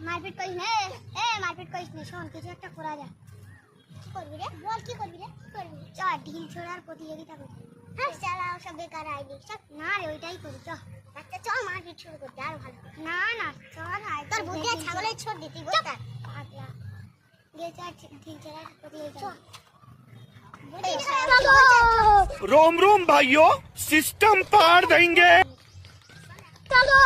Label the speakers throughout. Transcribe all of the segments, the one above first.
Speaker 1: মারপিট করিস না, মারপিট করিস না। শোন, কিছু একটা করা যায়। কি করবি রে? বল, কি করবি রে? কি করবি? চল ঢিল ছোড়ার প্রতিযোগিতা করি। হ্যাঁ চালাও, সব বেকার আইডি। চল না রে, ওইটাই করি। চল আচ্ছা, চল মারপিট শুরু করতে আরো ভালো। না না, চল। তোর বুদ্ধি ছাগলের ছোট দিতি বলতা পাগলা। গে চল ঢিল ছোড়ার প্রতিযোগিতা। চল।
Speaker 2: रोम रोम भाइयों, सिस्टम पार देंगे।
Speaker 1: चलो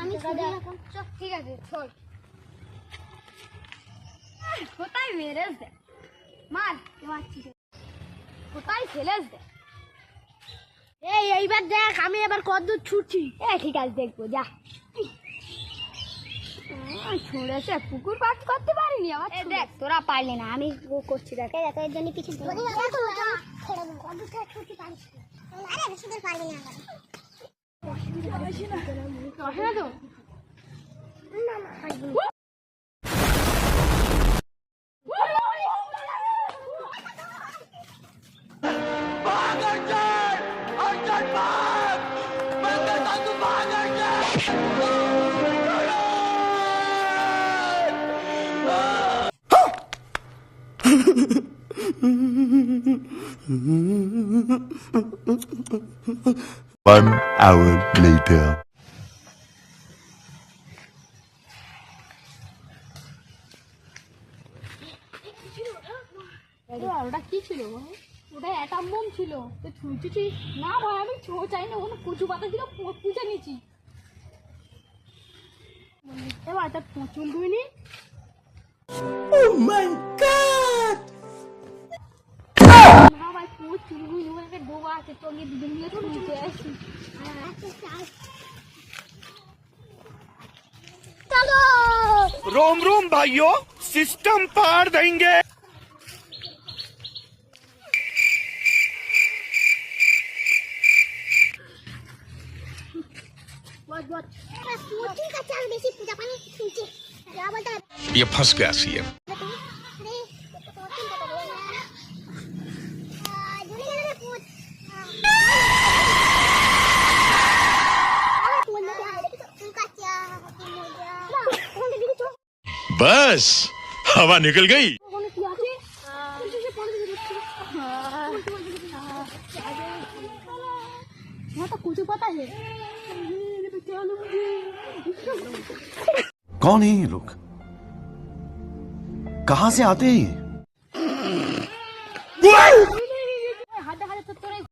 Speaker 1: আমি ঠিক আছে, চল। কোথায় মেরেছ দে, মার মারছিস, কোথায় ফেলেছ দে। এইবার দেখ আমি এবার কতদূর ছুটছি। ঠিক আছে, দেখবো যা। ছুঁড়েছে, পুকুর পাঠ করতে পারিনি আমার। দেখ তোরা পারলি না, আমি করছি। দেখ এত এর জন্য কিছু
Speaker 3: One hour later.
Speaker 4: ওটা কি ছিল? ওটা অ্যাটাম বোম ছিল। তো ছুঁচি না ভাই, আমি চাই না। ওখানে কচু পাতা ছিল, পুজা নিয়েছি। এবার তার পচল দুইনি।
Speaker 3: Oh my God!
Speaker 4: না ভাই, পচল দুইনি। ওখানে ডোবা আছে, চলে দুদিন মিলে ছুঁচে আসি।
Speaker 2: रोम रोम भाइयों, सिस्टम पार देंगे।
Speaker 3: ये फंस गया सीएम। बस हवा निकल गई।
Speaker 4: कचू पाता है।
Speaker 3: कौन है ये लोग? कहां से आते हैं ये?